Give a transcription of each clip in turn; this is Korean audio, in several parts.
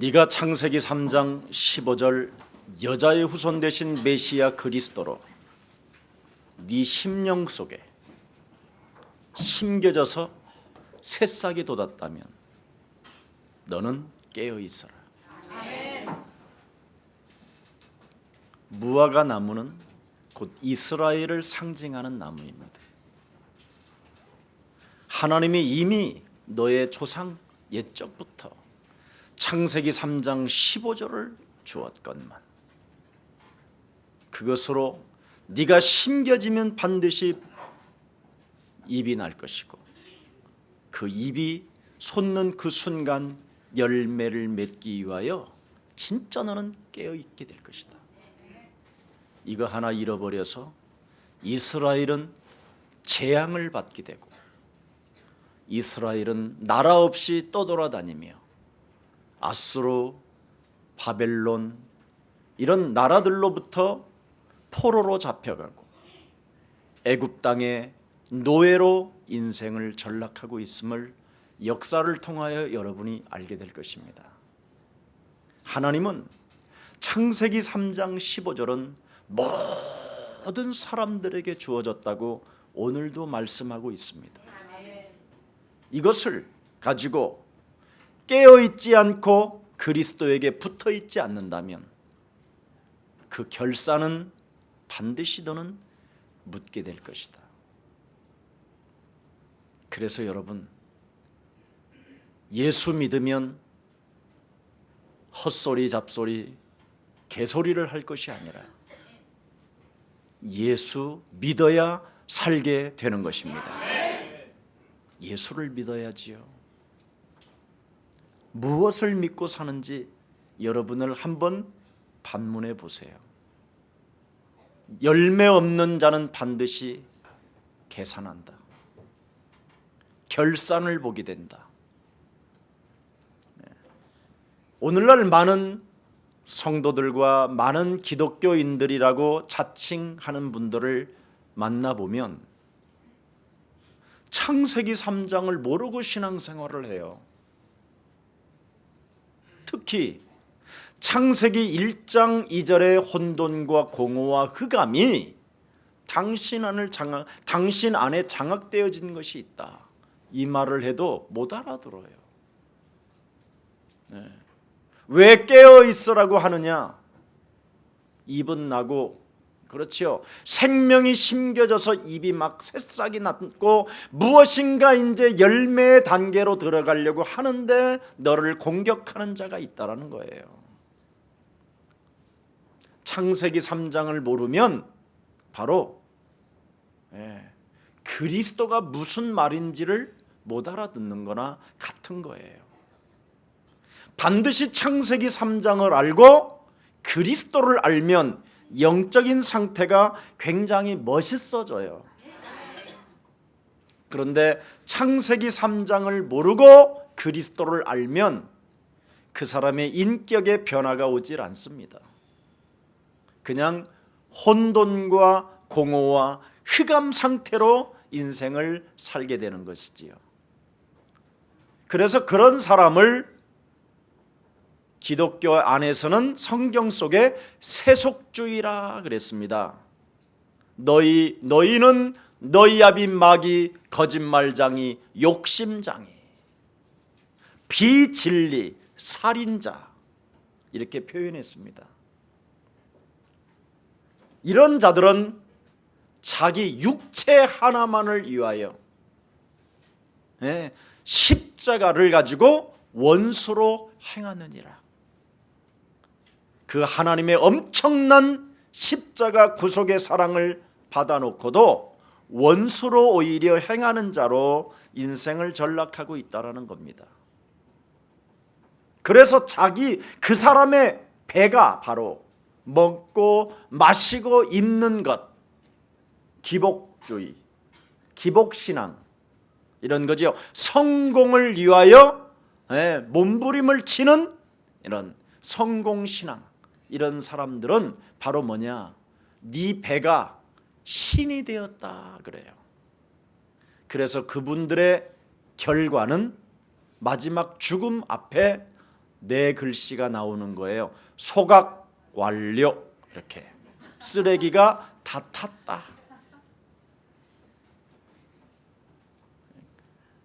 네가 창세기 3장 15절 여자의 후손 되신 메시아 그리스도로 네 심령 속에 심겨져서 새싹이 돋았다면 너는 깨어 있어라. 무화과 나무는 곧 이스라엘을 상징하는 나무입니다. 하나님이 이미 너의 조상 옛적부터 창세기 3장 15절을 주었건만 그것으로 네가 심겨지면 반드시 잎이 날 것이고 그 잎이 솟는 그 순간 열매를 맺기 위하여 진짜 너는 깨어있게 될 것이다. 이거 하나 잃어버려서 이스라엘은 재앙을 받게 되고 이스라엘은 나라 없이 떠돌아다니며 아수르, 바벨론 이런 나라들로부터 포로로 잡혀가고 애굽 땅의 노예로 인생을 전락하고 있음을 역사를 통하여 여러분이 알게 될 것입니다. 하나님은 창세기 3장 15절은 모든 사람들에게 주어졌다고 오늘도 말씀하고 있습니다. 이것을 가지고 깨어있지 않고 그리스도에게 붙어있지 않는다면 그 결산은 반드시 너는 묻게 될 것이다. 그래서 여러분, 예수 믿으면 헛소리 잡소리 개소리를 할 것이 아니라 예수 믿어야 살게 되는 것입니다. 예수를 믿어야지요. 무엇을 믿고 사는지 여러분을 한번 반문해 보세요. 열매 없는 자는 반드시 계산한다. 결산을 보게 된다. 오늘날 많은 성도들과 많은 기독교인들이라고 자칭하는 분들을 만나보면 창세기 3장을 모르고 신앙생활을 해요. 특히 창세기 1장 2절의 혼돈과 공허와 흑암이 당신 안에 장악되어진 것이 있다. 이 말을 해도 못 알아들어요. 왜 깨어 있으라고 하느냐? 입은 나고 그렇지요. 생명이 심겨져서 입이 막 새싹이 났고 무엇인가 이제 열매의 단계로 들어가려고 하는데 너를 공격하는 자가 있다라는 거예요. 창세기 3장을 모르면 바로 그리스도가 무슨 말인지를 못 알아듣는 거나 같은 거예요. 반드시 창세기 3장을 알고 그리스도를 알면 영적인 상태가 굉장히 멋있어져요. 그런데 창세기 3장을 모르고 그리스도를 알면 그 사람의 인격의 변화가 오질 않습니다. 그냥 혼돈과 공허와 흑암 상태로 인생을 살게 되는 것이지요. 그래서 그런 사람을 기독교 안에서는 성경 속에 세속주의라 그랬습니다. 너희는 너희 아비 마귀, 거짓말장이, 욕심장이, 비진리, 살인자 이렇게 표현했습니다. 이런 자들은 자기 육체 하나만을 위하여 십자가를 가지고 원수로 행하느니라. 그 하나님의 엄청난 십자가 구속의 사랑을 받아놓고도 원수로 오히려 행하는 자로 인생을 전락하고 있다는 겁니다. 그래서 그 사람의 배가 바로 먹고 마시고 입는 것, 기복주의, 기복신앙 이런 거죠. 성공을 위하여 몸부림을 치는 이런 성공신앙, 이런 사람들은 바로 뭐냐? 네 배가 신이 되었다 그래요. 그래서 그분들의 결과는 마지막 죽음 앞에 네 글씨가 나오는 거예요. 소각 완료. 이렇게 쓰레기가 다 탔다.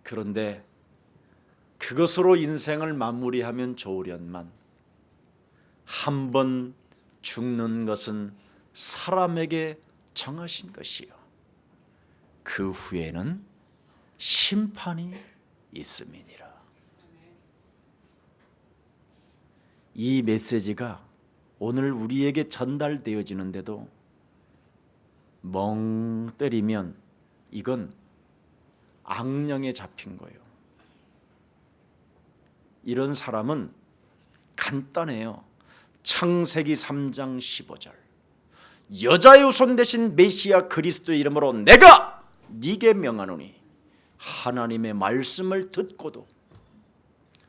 그런데 그것으로 인생을 마무리하면 좋으련만 한 번 죽는 것은 사람에게 정하신 것이요, 그 후에는 심판이 있음이니라. 이 메시지가 오늘 우리에게 전달되어지는데도 멍 때리면 이건 악령에 잡힌 거예요. 이런 사람은 간단해요. 창세기 3장 15절, 여자의 후손 되신 메시아 그리스도의 이름으로 내가 네게 명하노니 하나님의 말씀을 듣고도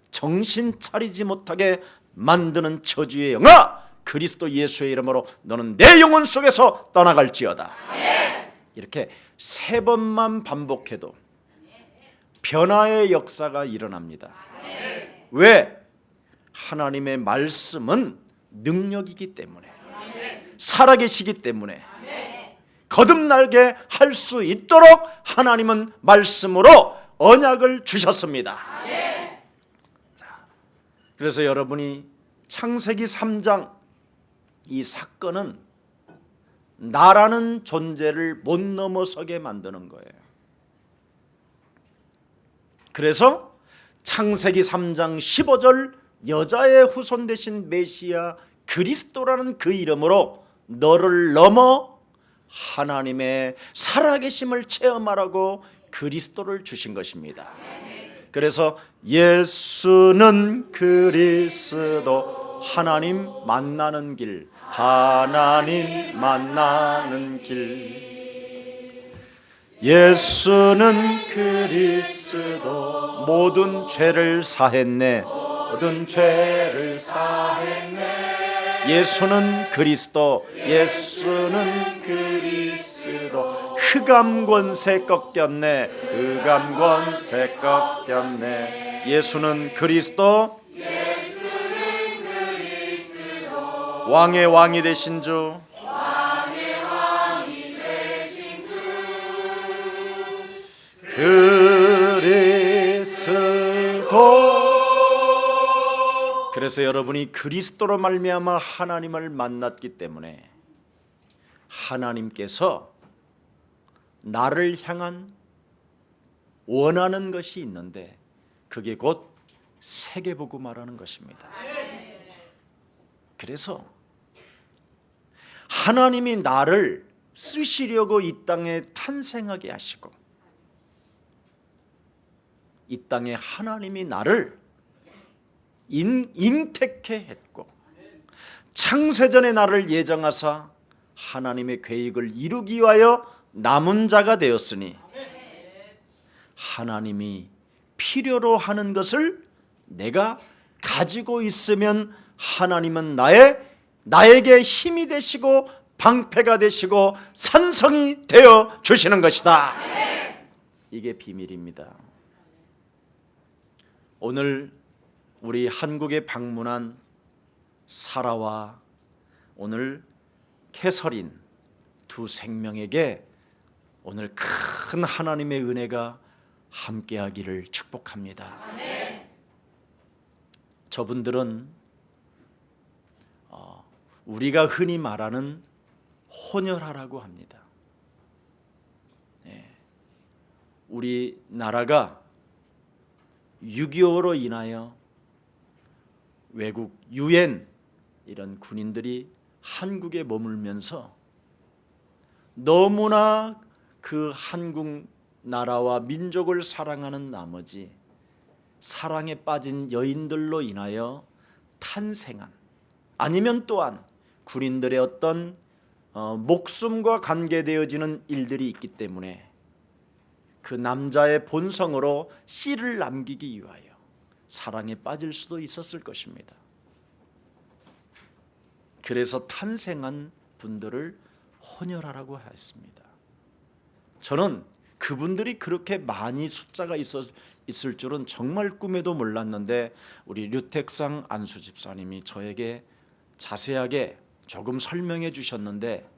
정신 차리지 못하게 만드는 저주의 영아, 그리스도 예수의 이름으로 너는 내 영혼 속에서 떠나갈지어다. 이렇게 3번만 반복해도 변화의 역사가 일어납니다. 왜? 하나님의 말씀은 능력이기 때문에, 살아계시기 때문에, 거듭나게 할 수 있도록 하나님은 말씀으로 언약을 주셨습니다. 자, 그래서 여러분이 창세기 3장 이 사건은 나라는 존재를 못 넘어서게 만드는 거예요. 그래서 창세기 3장 15절, 여자의 후손 되신 메시아 그리스도라는 그 이름으로 너를 넘어 하나님의 살아계심을 체험하라고 그리스도를 주신 것입니다. 그래서 예수는 그리스도, 하나님 만나는 길, 하나님 만나는 길. 예수는 그리스도, 모든 죄를 사했네, 모든 죄를 사했네. 예수는 그리스도, 예수는 그리스도. 흑암 권세 꺾였네, 흑암 권세 꺾였네. 예수는 그리스도, 예수는 그리스도. 왕의 왕이 되신 주, 왕의 왕이 되신 주 그리스도. 그래서 여러분이 그리스도로 말미암아 하나님을 만났기 때문에 하나님께서 나를 향한 원하는 것이 있는데 그게 곧 세계복음화라는 것입니다. 그래서 하나님이 나를 쓰시려고 이 땅에 탄생하게 하시고, 이 땅에 하나님이 나를 잉태케 했고, 창세전에 나를 예정하사 하나님의 계획을 이루기 위하여 남은 자가 되었으니, 하나님이 필요로 하는 것을 내가 가지고 있으면 하나님은 나에게 힘이 되시고 방패가 되시고 산성이 되어 주시는 것이다. 이게 비밀입니다. 오늘 우리 한국에 방문한 사라와 오늘 캐서린 두 생명에게 오늘 큰 하나님의 은혜가 함께하기를 축복합니다. 저분들은 우리가 흔히 말하는 혼혈아라고 합니다. 우리나라가 6.25로 인하여 외국 유엔 이런 군인들이 한국에 머물면서 너무나 그 한국 나라와 민족을 사랑하는 나머지 사랑에 빠진 여인들로 인하여 탄생한, 아니면 또한 군인들의 어떤 목숨과 관계되어지는 일들이 있기 때문에 그 남자의 본성으로 씨를 남기기 위하여 사랑에 빠질 수도 있었을 것입니다. 그래서 탄생한 분들을 혼혈아라고 했습니다. 저는 그분들이 그렇게 많이 숫자가 있을 줄은 정말 꿈에도 몰랐는데 우리 류택상 안수 집사님이 저에게 자세하게 조금 설명해 주셨는데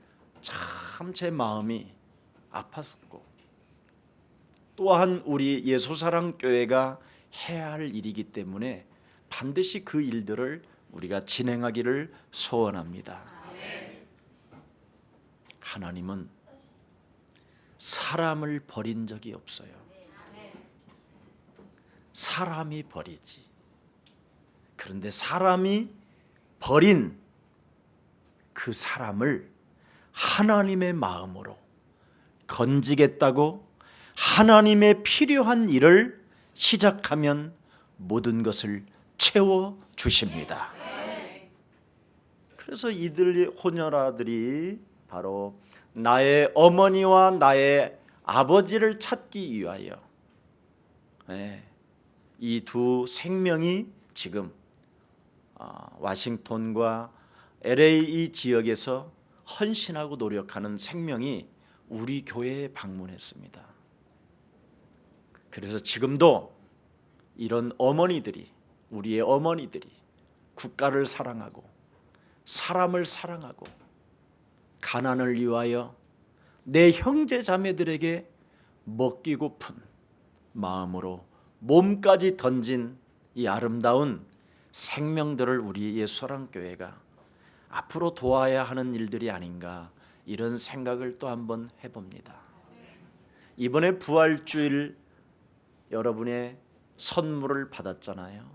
참 제 마음이 아팠고, 또한 우리 예수사랑교회가 해야 할 일이기 때문에 반드시 그 일들을 우리가 진행하기를 소원합니다. 하나님은 사람을 버린 적이 없어요. 사람이 버리지. 그런데 사람이 버린 그 사람을 하나님의 마음으로 건지겠다고 하나님의 필요한 일을 시작하면 모든 것을 채워 주십니다. 그래서 이들 호녀라들이 바로 나의 어머니와 나의 아버지를 찾기 위하여 이 두 생명이 지금 워싱턴과 LA 지역에서 헌신하고 노력하는 생명이 우리 교회에 방문했습니다. 그래서 지금도 이런 어머니들이, 우리의 어머니들이 국가를 사랑하고 사람을 사랑하고 가난을 위하여 내 형제 자매들에게 먹기고픈 마음으로 몸까지 던진 이 아름다운 생명들을 우리 예수사랑교회가 앞으로 도와야 하는 일들이 아닌가, 이런 생각을 또 한번 해봅니다. 이번에 부활주일 여러분의 선물을 받았잖아요.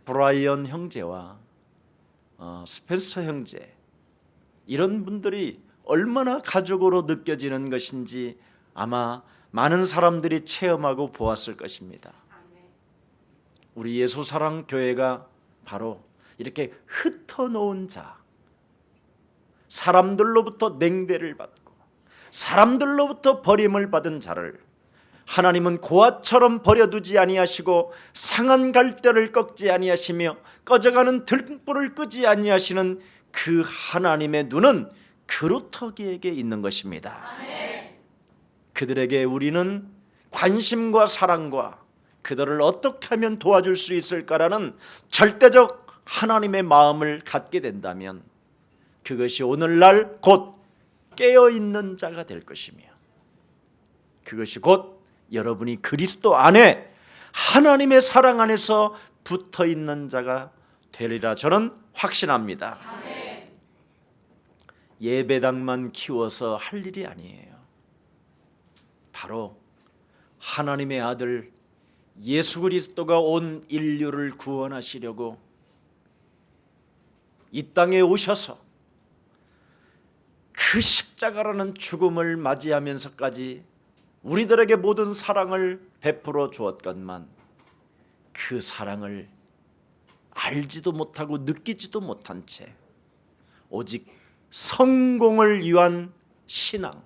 브라이언 형제와 스펜서 형제, 이런 분들이 얼마나 가족으로 느껴지는 것인지 아마 많은 사람들이 체험하고 보았을 것입니다. 우리 예수사랑교회가 바로 이렇게 흩어놓은 자, 사람들로부터 냉대를 받고 사람들로부터 버림을 받은 자를 하나님은 고아처럼 버려두지 아니하시고 상한 갈대를 꺾지 아니하시며 꺼져가는 등불을 끄지 아니하시는 그 하나님의 눈은 그루터기에게 있는 것입니다. 그들에게 우리는 관심과 사랑과 그들을 어떻게 하면 도와줄 수 있을까라는 절대적 하나님의 마음을 갖게 된다면 그것이 오늘날 곧 깨어있는 자가 될 것이며, 그것이 곧 여러분이 그리스도 안에 하나님의 사랑 안에서 붙어있는 자가 되리라 저는 확신합니다. 예배당만 키워서 할 일이 아니에요. 바로 하나님의 아들 예수 그리스도가 온 인류를 구원하시려고 이 땅에 오셔서 그 십자가라는 죽음을 맞이하면서까지 우리들에게 모든 사랑을 베풀어 주었건만 그 사랑을 알지도 못하고 느끼지도 못한 채 오직 성공을 위한 신앙,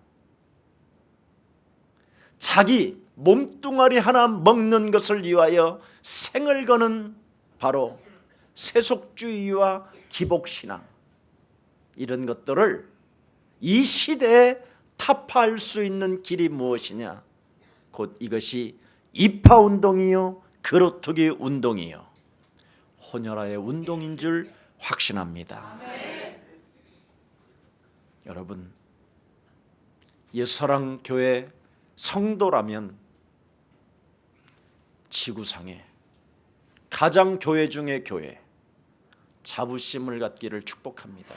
자기 몸뚱아리 하나 먹는 것을 위하여 생을 거는 바로 세속주의와 기복신앙, 이런 것들을 이 시대에 타파할 수 있는 길이 무엇이냐? 곧 이것이 이파운동이요 그루터기 운동이요 혼혈아의 운동인 줄 확신합니다. 여러분, 예수사랑교회 성도라면 지구상에 가장 교회 중의 교회, 자부심을 갖기를 축복합니다.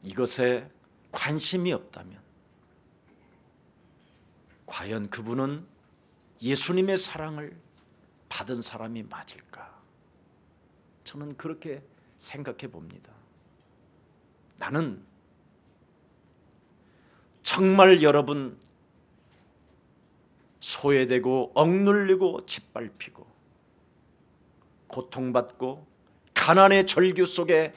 이것에 관심이 없다면 과연 그분은 예수님의 사랑을 받은 사람이 맞을까? 저는 그렇게 생각해 봅니다. 나는 정말 여러분 소외되고 억눌리고 짓밟히고 고통받고 가난의 절규 속에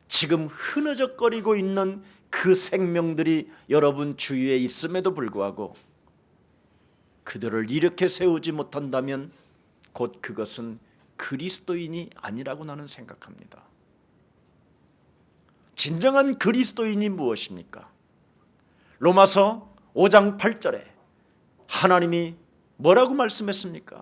지금 흐느적거리고 있는 그 생명들이 여러분 주위에 있음에도 불구하고 그들을 일으켜 세우지 못한다면 곧 그것은 그리스도인이 아니라고 나는 생각합니다. 진정한 그리스도인이 무엇입니까? 로마서 5장 8절에 하나님이 뭐라고 말씀했습니까?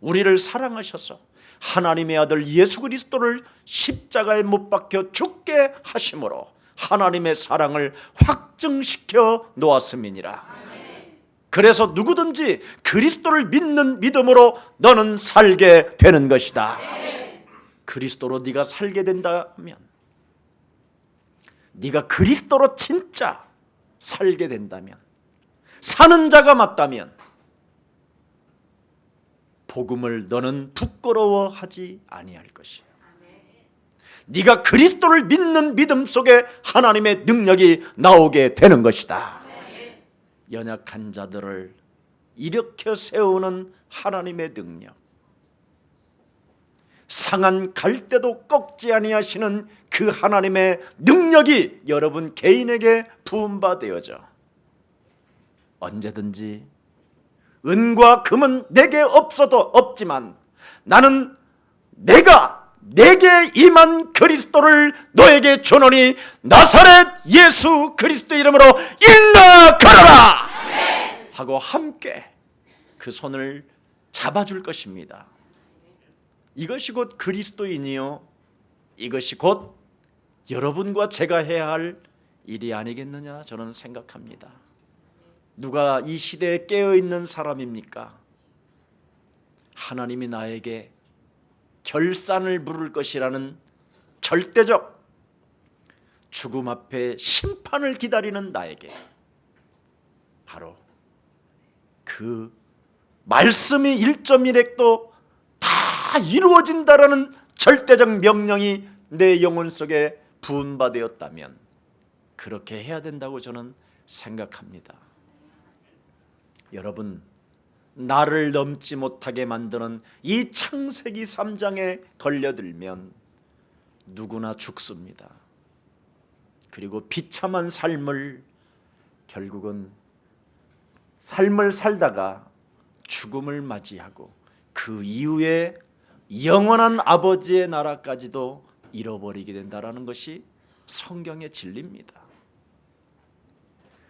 우리를 사랑하셔서 하나님의 아들 예수 그리스도를 십자가에 못 박혀 죽게 하심으로 하나님의 사랑을 확증시켜 놓았음이니라. 그래서 누구든지 그리스도를 믿는 믿음으로 너는 살게 되는 것이다. 그리스도로 네가 살게 된다면, 네가 그리스도로 진짜 살게 된다면, 사는 자가 맞다면 복음을 너는 부끄러워하지 아니할 것이야. 네가 그리스도를 믿는 믿음 속에 하나님의 능력이 나오게 되는 것이다. 연약한 자들을 일으켜 세우는 하나님의 능력, 상한 갈대도 꺾지 아니하시는 그 하나님의 능력이 여러분 개인에게 부음받아져 언제든지 은과 금은 내게 없지만 나는 내게 임한 그리스도를 너에게 주노니 나사렛 예수 그리스도 이름으로 일어나가라 하고 함께 그 손을 잡아줄 것입니다. 이것이 곧 그리스도인이요, 이것이 곧 여러분과 제가 해야 할 일이 아니겠느냐 저는 생각합니다. 누가 이 시대에 깨어있는 사람입니까? 하나님이 나에게 결산을 물을 것이라는 절대적 죽음 앞에 심판을 기다리는 나에게 바로 그 말씀이 1.1획도 다 이루어진다라는 절대적 명령이 내 영혼 속에 부음받았다면 그렇게 해야 된다고 저는 생각합니다. 여러분, 나를 넘지 못하게 만드는 이 창세기 3장에 걸려들면 누구나 죽습니다. 그리고 비참한 삶을 결국은 삶을 살다가 죽음을 맞이하고 그 이후에 영원한 아버지의 나라까지도 잃어버리게 된다는 것이 성경의 진리입니다.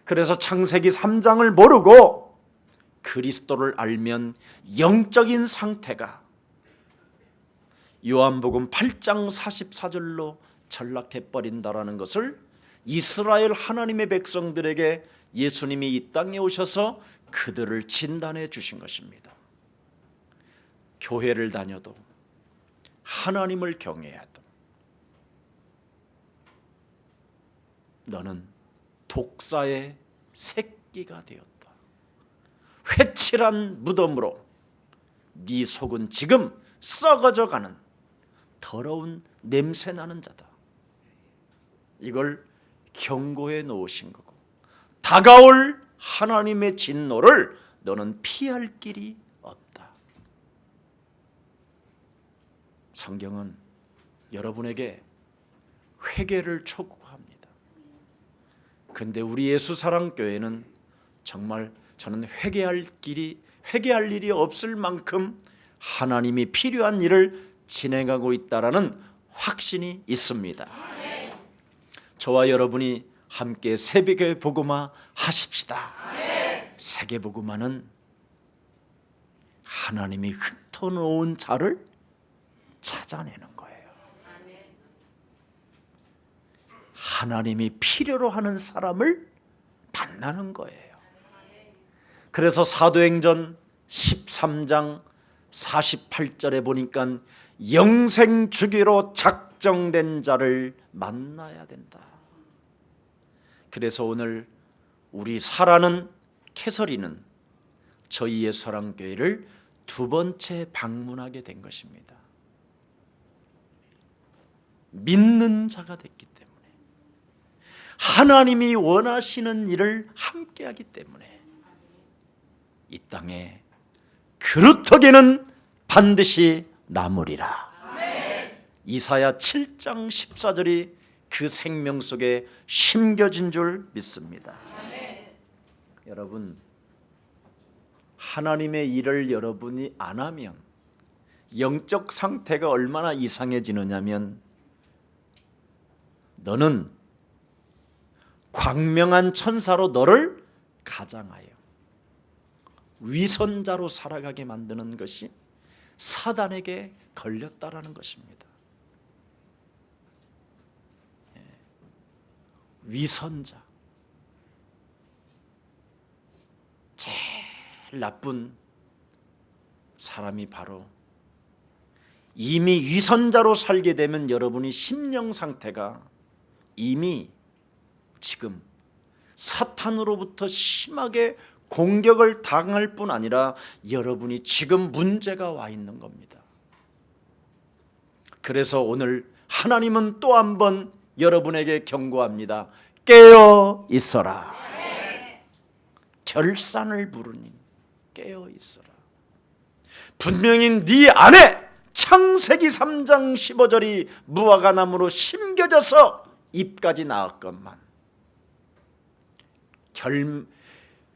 그래서 창세기 3장을 모르고 그리스도를 알면 영적인 상태가 요한복음 8장 44절로 전락해버린다라는 것을 이스라엘 하나님의 백성들에게 예수님이 이 땅에 오셔서 그들을 진단해 주신 것입니다. 교회를 다녀도 하나님을 경외해도 너는 독사의 새끼가 되었다. 회칠한 무덤으로 네 속은 지금 썩어져가는 더러운 냄새나는 자다. 이걸 경고해 놓으신 거고 다가올 하나님의 진노를 너는 피할 길이 없다. 성경은 여러분에게 회개를 촉구합니다. 근데 우리 예수사랑교회는 정말 저는 회개할 일이 없을 만큼 하나님이 필요한 일을 진행하고 있다라는 확신이 있습니다. 저와 여러분이 함께 새벽의 복음화 하십시다. 세계 복음화는 하나님이 흩어놓은 자를 찾아내는 거예요. 하나님이 필요로 하는 사람을 만나는 거예요. 그래서 사도행전 13장 48절에 보니까 영생 주기로 작정된 자를 만나야 된다. 그래서 오늘 우리 사랑하는 캐서린은 저희 예수사랑교회를 두 번째 방문하게 된 것입니다. 믿는 자가 됐기 때문에, 하나님이 원하시는 일을 함께하기 때문에 이 땅에 그루터기는 반드시 나무리라. 이사야 7장 14절이 그 생명 속에 심겨진 줄 믿습니다. 여러분, 하나님의 일을 여러분이 안 하면 영적 상태가 얼마나 이상해지느냐면 너는 광명한 천사로 너를 가장하여 위선자로 살아가게 만드는 것이 사단에게 걸렸다라는 것입니다. 위선자, 제일 나쁜 사람이 바로 이미 위선자로 살게 되면 여러분이 심령 상태가 이미 지금 사탄으로부터 심하게 공격을 당할 뿐 아니라 여러분이 지금 문제가 와 있는 겁니다. 그래서 오늘 하나님은 또 한 번 여러분에게 경고합니다. 깨어 있어라. 결산을 부르니 깨어 있어라. 분명히 네 안에 창세기 3장 15절이 무화과나무로 심겨져서 잎까지 나왔건만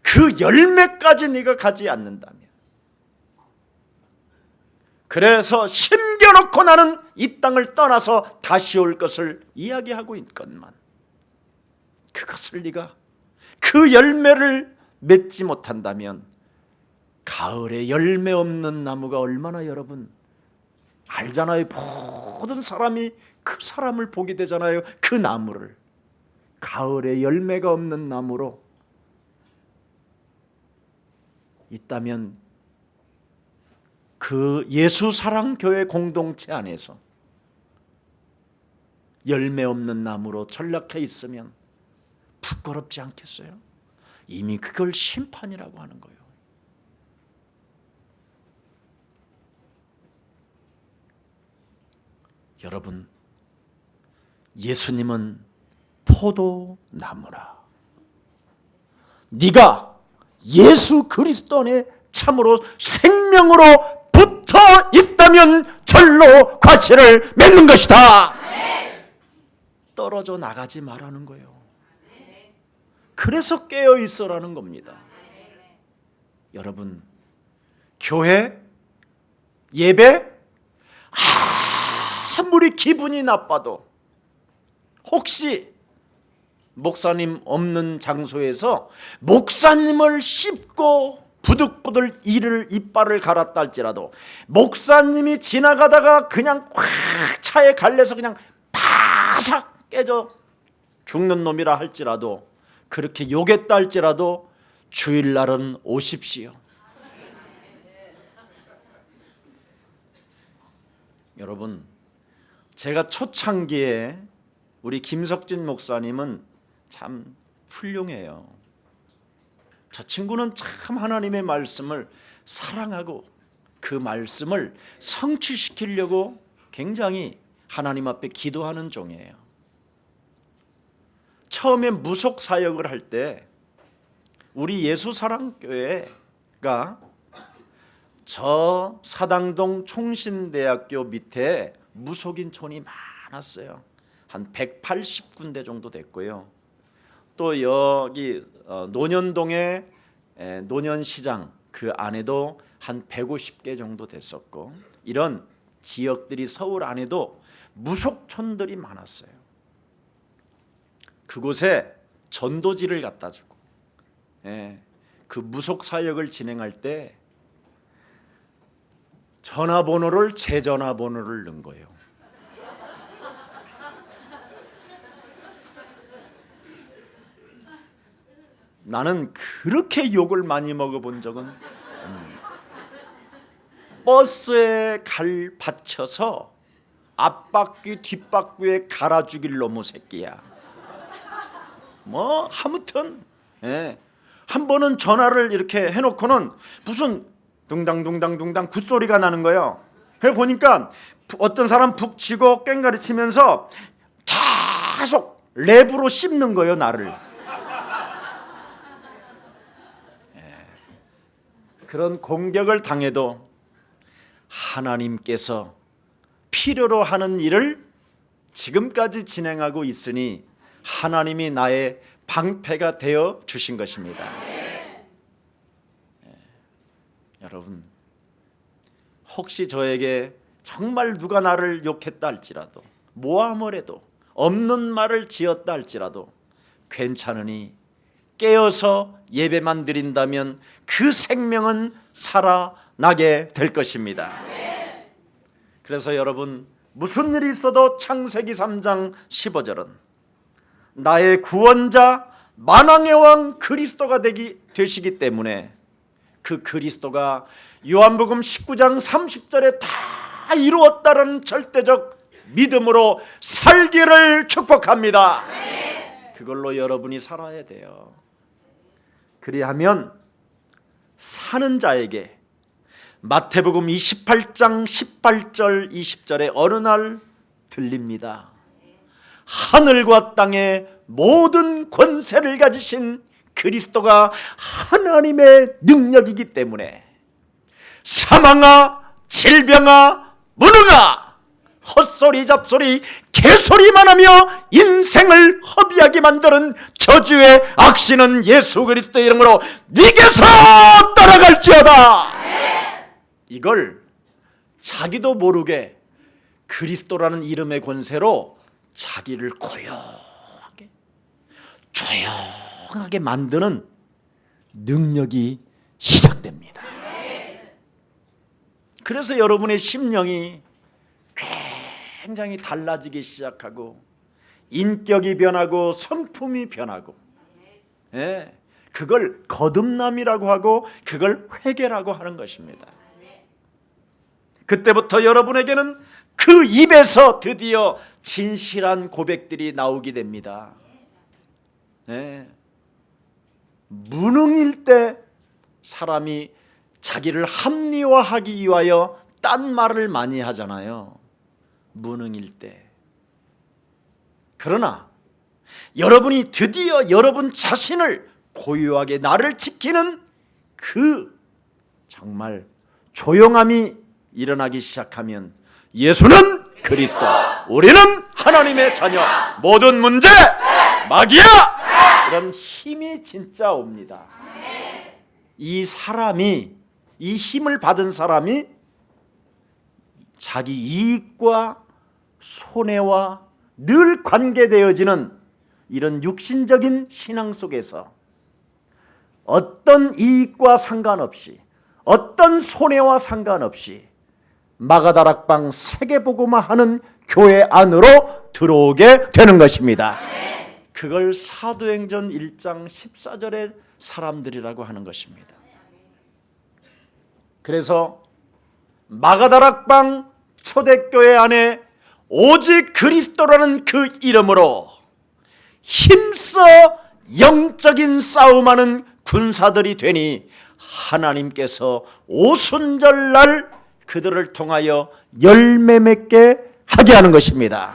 그 열매까지 네가 가지 않는다면, 그래서 심겨놓고 나는 이 땅을 떠나서 다시 올 것을 이야기하고 있건만 그것을 네가 그 열매를 맺지 못한다면 가을에 열매 없는 나무가 얼마나, 여러분 알잖아요. 모든 사람이 그 사람을 보게 되잖아요. 그 나무를 가을에 열매가 없는 나무로 있다면 그 예수사랑교회 공동체 안에서 열매 없는 나무로 전락해 있으면 부끄럽지 않겠어요? 이미 그걸 심판이라고 하는 거예요. 여러분, 예수님은 포도나무라. 네가 예수 그리스도 안에 참으로 생명으로 붙어 있다면 절로 과실을 맺는 것이다. 떨어져 나가지 말라는 거예요. 그래서 깨어 있어라는 겁니다. 여러분, 교회, 예배, 아무리 기분이 나빠도 혹시 목사님 없는 장소에서 목사님을 씹고 부득부득 이빨을 갈았다 할지라도, 목사님이 지나가다가 그냥 꽉 차에 갈려서 그냥 바삭 깨져 죽는 놈이라 할지라도, 그렇게 욕했다 할지라도 주일날은 오십시오. 여러분, 제가 초창기에 우리 김석진 목사님은 참 훌륭해요. 저 친구는 참 하나님의 말씀을 사랑하고 그 말씀을 성취시키려고 굉장히 하나님 앞에 기도하는 종이에요. 처음에 무속 사역을 할 때 우리 예수사랑교회가 저 사당동 총신대학교 밑에 무속인촌이 많았어요. 한 180군데 정도 됐고요. 또 여기 논현동에 논현시장 그 안에도 한 150개 정도 됐었고, 이런 지역들이 서울 안에도 무속촌들이 많았어요. 그곳에 전도지를 갖다 주고, 그 무속 사역을 진행할 때 전화번호를 제 전화번호를 넣은 거예요. 나는 그렇게 욕을 많이 먹어본 적은 버스에 받쳐서 앞바퀴 뒷바퀴에 갈아주길 놈의 새끼야. 뭐 아무튼 한 번은 전화를 이렇게 해놓고는 무슨 둥당둥당둥당 굿소리가 나는 거예요. 해보니까 어떤 사람 북 치고 깽가리 치면서 계속 랩으로 씹는 거예요, 나를. 그런 공격을 당해도 하나님께서 필요로 하는 일을 지금까지 진행하고 있으니 하나님이 나의 방패가 되어 주신 것입니다. 여러분, 혹시 저에게 정말 누가 나를 욕했다 할지라도, 모함을 해도, 없는 말을 지었다 할지라도 괜찮으니 깨어서 예배만 드린다면 그 생명은 살아나게 될 것입니다. 그래서 여러분, 무슨 일이 있어도 창세기 3장 15절은 나의 구원자 만왕의 왕 그리스도가 되시기 때문에 그 그리스도가 요한복음 19장 30절에 다 이루었다는 절대적 믿음으로 살기를 축복합니다. 그걸로 여러분이 살아야 돼요. 그리하면 사는 자에게 마태복음 28장 18절 20절에 어느 날 들립니다. 하늘과 땅의 모든 권세를 가지신 그리스도가 하나님의 능력이기 때문에 사망아, 질병아, 무능아, 헛소리 잡소리 개소리만 하며 인생을 허비하게 만드는 저주의 악신은 예수 그리스도의 이름으로 네게서 떠나갈지어다. 이걸 자기도 모르게 그리스도라는 이름의 권세로 자기를 고요하게 조용하게 만드는 능력이 시작됩니다. 그래서 여러분의 심령이 굉장히 달라지기 시작하고 인격이 변하고 성품이 변하고, 그걸 거듭남이라고 하고 그걸 회개라고 하는 것입니다. 그때부터 여러분에게는 그 입에서 드디어 진실한 고백들이 나오게 됩니다. 무능일 때 사람이 자기를 합리화하기 위하여 딴 말을 많이 하잖아요. 무능일 때. 그러나 여러분이 드디어 여러분 자신을 고유하게 나를 지키는 그 정말 조용함이 일어나기 시작하면 예수는 그리스도, 우리는 하나님의 자녀, 모든 문제 마귀야, 이런 힘이 진짜 옵니다. 이 사람이, 이 힘을 받은 사람이 자기 이익과 손해와 늘 관계되어지는 이런 육신적인 신앙 속에서 어떤 이익과 상관없이, 어떤 손해와 상관없이 마가다락방 세계복음화하는 교회 안으로 들어오게 되는 것입니다. 그걸 사도행전 1장 14절의 사람들이라고 하는 것입니다. 그래서 마가다락방 초대교회 안에 오직 그리스도라는 그 이름으로 힘써 영적인 싸움하는 군사들이 되니 하나님께서 오순절날 그들을 통하여 열매 맺게 하게 하는 것입니다.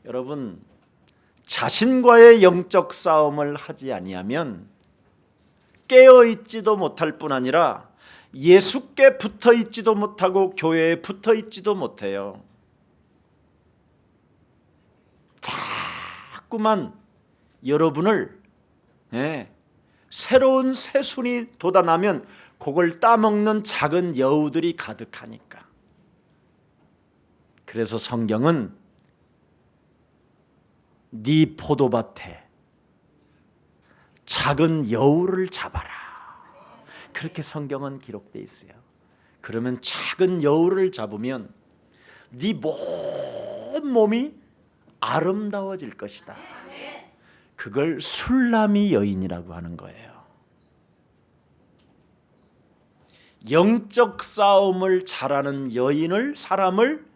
여러분, 자신과의 영적 싸움을 하지 아니하면 깨어있지도 못할 뿐 아니라 예수께 붙어있지도 못하고 교회에 붙어있지도 못해요. 자꾸만 여러분을 새로운 새순이 돋아나면 그걸 따먹는 작은 여우들이 가득하니까. 그래서 성경은 네 포도밭에 작은 여우를 잡아라, 그렇게 성경은 기록되어 있어요. 그러면 작은 여우를 잡으면 네 몸이 아름다워질 것이다. 그걸 술람이 여인이라고 하는 거예요. 영적 싸움을 잘하는 여인을, 사람을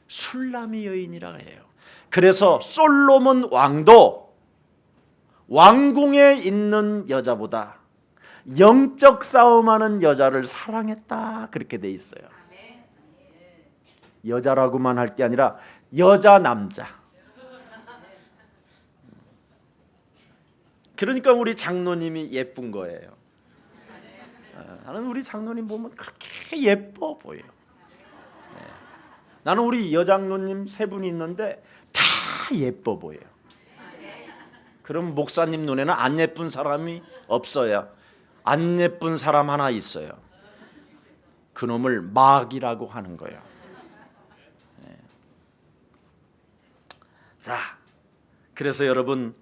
술람이 여인이라고 해요. 그래서 솔로몬 왕도 왕궁에 있는 여자보다 영적 싸움하는 여자를 사랑했다, 그렇게 돼 있어요. 여자라고만 할 게 아니라 여자, 남자. 그러니까 우리 장로님이 예쁜 거예요. 나는 우리 장로님 보면 그렇게 예뻐 보여요. 나는 우리 여장로님 세 분이 있는데 다 예뻐 보여요. 그럼 목사님 눈에는 안 예쁜 사람이 없어요. 안 예쁜 사람 하나 있어요. 그놈을 마귀라고 하는 거예요. 자, 그래서 여러분,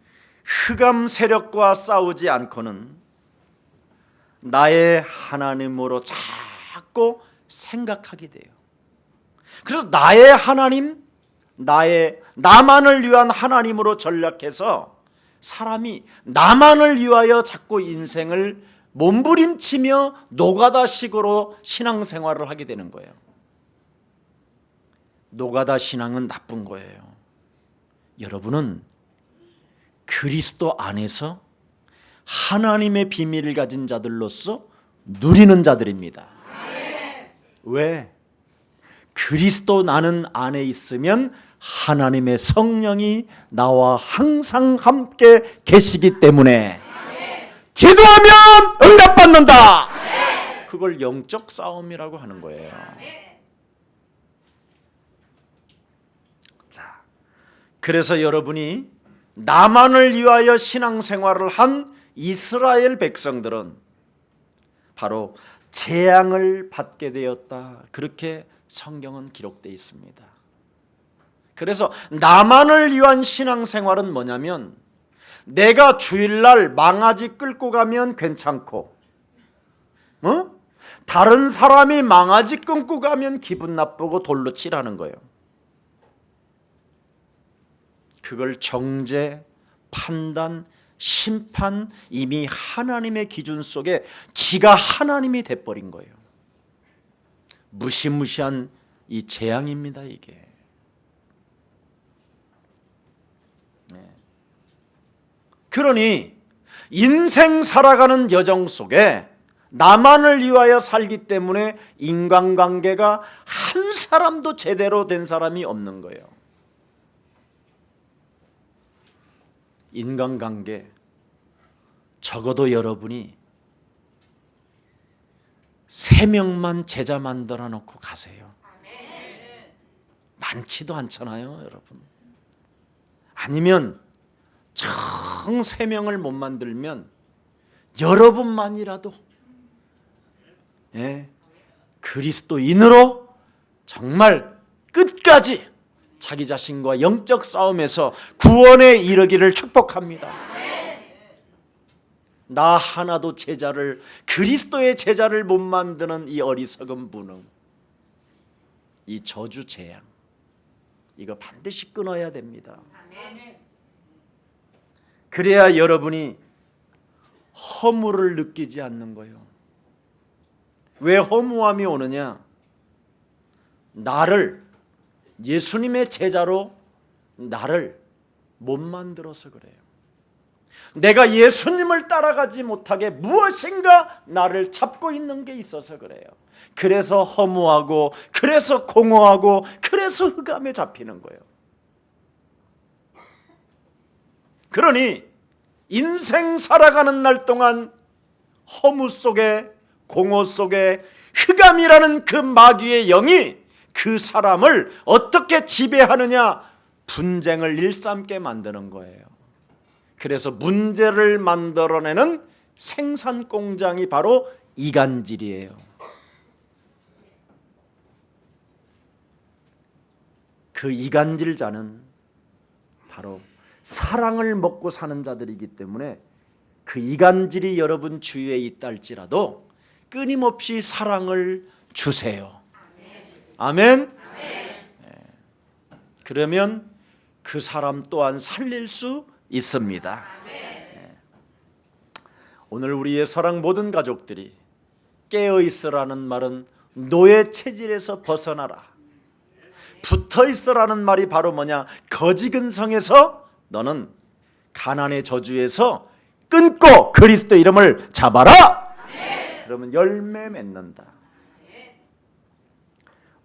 흑암 세력과 싸우지 않고는 나의 하나님으로 자꾸 생각하게 돼요. 그래서 나의 하나님, 나만을 위한 하나님으로 전략해서 사람이 나만을 위하여 자꾸 인생을 몸부림치며 노가다식으로 신앙생활을 하게 되는 거예요. 노가다 신앙은 나쁜 거예요. 여러분은 그리스도 안에서 하나님의 비밀을 가진 자들로서 누리는 자들입니다. 왜? 그리스도 나는 안에 있으면 하나님의 성령이 나와 항상 함께 계시기 때문에 기도하면 응답받는다. 그걸 영적 싸움이라고 하는 거예요. 자, 그래서 여러분이 나만을 위하여 신앙생활을 한 이스라엘 백성들은 바로 재앙을 받게 되었다. 그렇게 성경은 기록되어 있습니다. 그래서 나만을 위한 신앙생활은 뭐냐면 내가 주일날 망아지 끌고 가면 괜찮고 다른 사람이 망아지 끌고 가면 기분 나쁘고 돌로 치라는 거예요. 그걸 정죄, 판단, 심판, 이미 하나님의 기준 속에 지가 하나님이 돼버린 거예요. 무시무시한 이 재앙입니다, 이게. 그러니 인생 살아가는 여정 속에 나만을 위하여 살기 때문에 인간관계가 한 사람도 제대로 된 사람이 없는 거예요. 인간관계, 적어도 여러분이 3명만 제자 만들어 놓고 가세요. 많지도 않잖아요, 여러분. 아니면 정 3명을 못 만들면 여러분만이라도 그리스도인으로 정말 끝까지 자기 자신과 영적 싸움에서 구원에 이르기를 축복합니다. 나 하나도 제자를, 그리스도의 제자를 못 만드는 이 어리석은 무능, 이 저주 재앙, 이거 반드시 끊어야 됩니다. 그래야 여러분이 허무를 느끼지 않는 거예요. 왜 허무함이 오느냐? 나를, 예수님의 제자로 나를 못 만들어서 그래요. 내가 예수님을 따라가지 못하게 무엇인가 나를 잡고 있는 게 있어서 그래요. 그래서 허무하고, 그래서 공허하고, 그래서 흑암에 잡히는 거예요. 그러니 인생 살아가는 날 동안 허무 속에, 공허 속에 흑암이라는 그 마귀의 영이 그 사람을 어떻게 지배하느냐? 분쟁을 일삼게 만드는 거예요. 그래서 문제를 만들어내는 생산 공장이 바로 이간질이에요. 그 이간질자는 바로 사랑을 먹고 사는 자들이기 때문에 그 이간질이 여러분 주위에 있다 할지라도 끊임없이 사랑을 주세요. 아멘. 그러면 그 사람 또한 살릴 수 있습니다. 오늘 우리의 사랑 모든 가족들이 깨어 있으라는 말은 노예 체질에서 벗어나라. 붙어 있으라는 말이 바로 뭐냐? 거지근성에서 너는 가난의 저주에서 끊고 그리스도 이름을 잡아라. 그러면 열매 맺는다.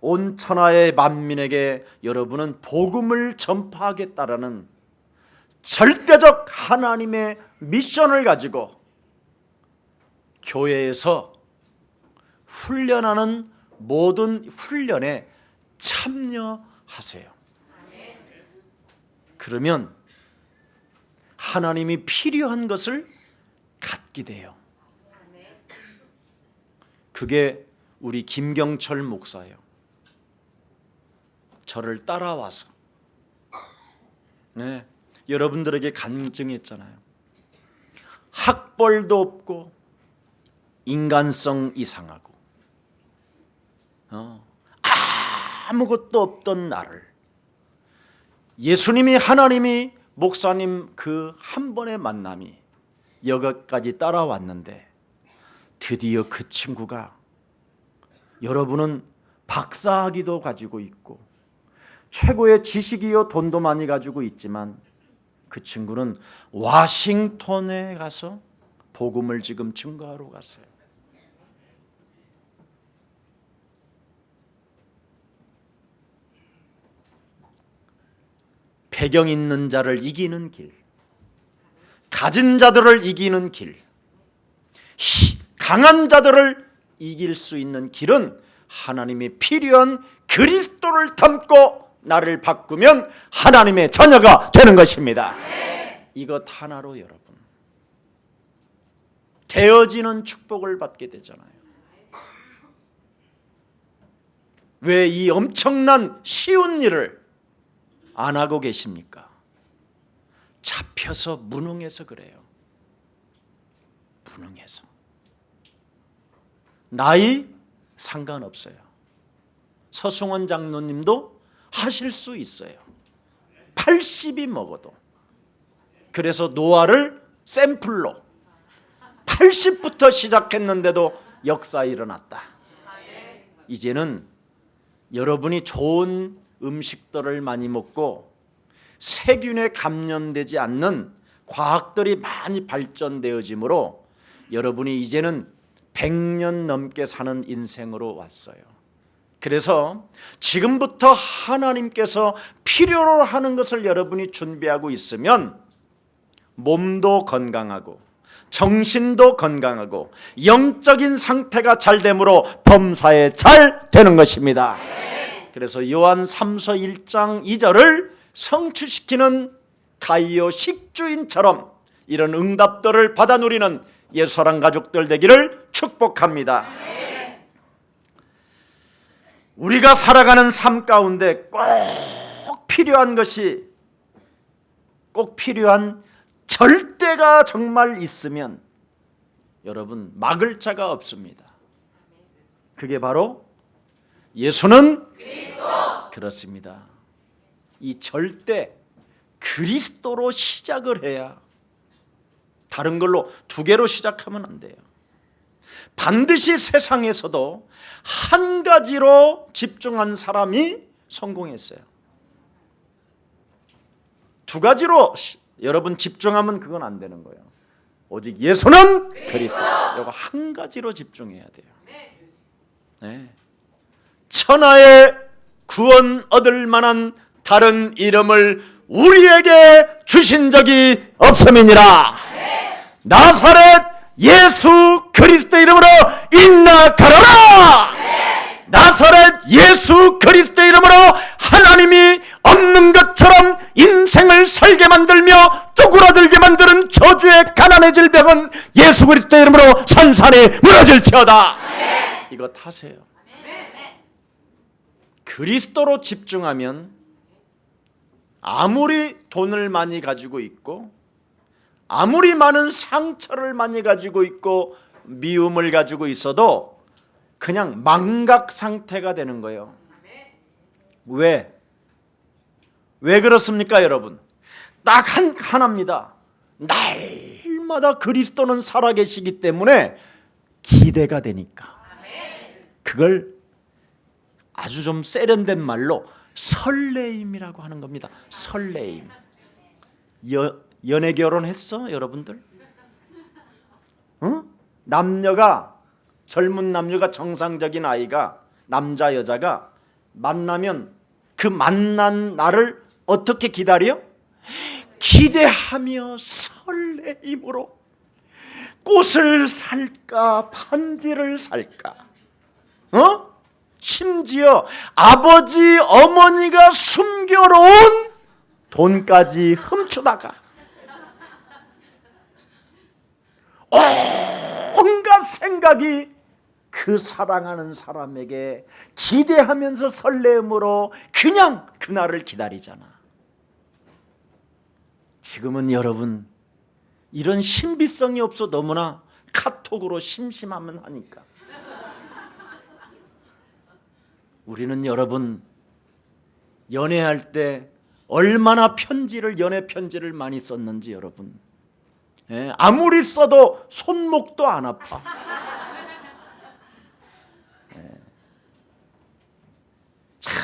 온 천하의 만민에게 여러분은 복음을 전파하겠다라는 절대적 하나님의 미션을 가지고 교회에서 훈련하는 모든 훈련에 참여하세요. 그러면 하나님이 필요한 것을 갖게 돼요. 그게 우리 김경철 목사예요. 저를 따라와서 네, 여러분들에게 간증했잖아요. 학벌도 없고 인간성 이상하고 아무것도 없던 나를 예수님이, 하나님이, 목사님 그 한 번의 만남이 여기까지 따라왔는데 드디어 그 친구가, 여러분은 박사학위도 가지고 있고 최고의 지식이요 돈도 많이 가지고 있지만 그 친구는 워싱턴에 가서 복음을 지금 증거하러 갔어요. 배경 있는 자를 이기는 길, 가진 자들을 이기는 길, 강한 자들을 이길 수 있는 길은 하나님이 필요한 그리스도를 담고 나를 바꾸면 하나님의 자녀가 되는 것입니다. 이것 하나로 여러분 되어지는 축복을 받게 되잖아요. 왜 이 엄청난 쉬운 일을 안 하고 계십니까? 잡혀서 무능해서 그래요. 무능해서. 나이 상관없어요. 서승원 장로님도 하실 수 있어요. 80이 먹어도. 그래서 노화를 샘플로 80부터 시작했는데도 역사 일어났다. 이제는 여러분이 좋은 음식들을 많이 먹고 세균에 감염되지 않는 과학들이 많이 발전되어지므로 여러분이 이제는 100년 넘게 사는 인생으로 왔어요. 그래서 지금부터 하나님께서 필요로 하는 것을 여러분이 준비하고 있으면 몸도 건강하고 정신도 건강하고 영적인 상태가 잘 되므로 범사에 잘 되는 것입니다. 그래서 요한 3서 1장 2절을 성취시키는 가이오 식주인처럼 이런 응답들을 받아 누리는 예수사랑 가족들 되기를 축복합니다. 우리가 살아가는 삶 가운데 꼭 필요한 것이, 꼭 필요한 절대가 정말 있으면 여러분 막을 자가 없습니다. 그게 바로 예수는 그리스도. 그렇습니다. 이 절대 그리스도로 시작을 해야, 다른 걸로 두 개로 시작하면 안 돼요. 반드시 세상에서도 한 가지로 집중한 사람이 성공했어요. 두 가지로 여러분 집중하면 그건 안 되는 거예요. 오직 예수는 그리스도. 이거 한 가지로 집중해야 돼요. 네. 천하의 구원 얻을 만한 다른 이름을 우리에게 주신 적이 없음이니라. 나사렛 예수 그리스도 이름으로 인나가라. 나사렛 예수 그리스도 이름으로 하나님이 없는 것처럼 인생을 살게 만들며 쪼그라들게 만드는 저주의 가난의 질병은 예수 그리스도 이름으로 산산이 무너질지어다. 이거 타세요. 그리스도로 집중하면 아무리 돈을 많이 가지고 있고 아무리 많은 상처를 많이 가지고 있고 미움을 가지고 있어도 그냥 망각 상태가 되는 거예요. 왜 그렇습니까, 여러분? 딱 하나입니다. 날마다 그리스도는 살아계시기 때문에 기대가 되니까. 그걸 아주 좀 세련된 말로 설레임이라고 하는 겁니다. 설레임. 연애 결혼했어, 여러분들? 남녀가, 젊은 남녀가, 정상적인 아이가, 남자 여자가 만나면 그 만난 날을 어떻게 기다려? 기대하며 설레임으로 꽃을 살까 반지를 살까, 심지어 아버지 어머니가 숨겨놓은 돈까지 훔쳐다가 온갖 생각이 그 사랑하는 사람에게 기대하면서 설레음으로 그냥 그날을 기다리잖아. 지금은 여러분 이런 신비성이 없어 너무나 카톡으로 심심하면 하니까. 우리는 여러분 연애할 때 얼마나 연애 편지를 많이 썼는지 여러분, 아무리 써도 손목도 안 아파. 참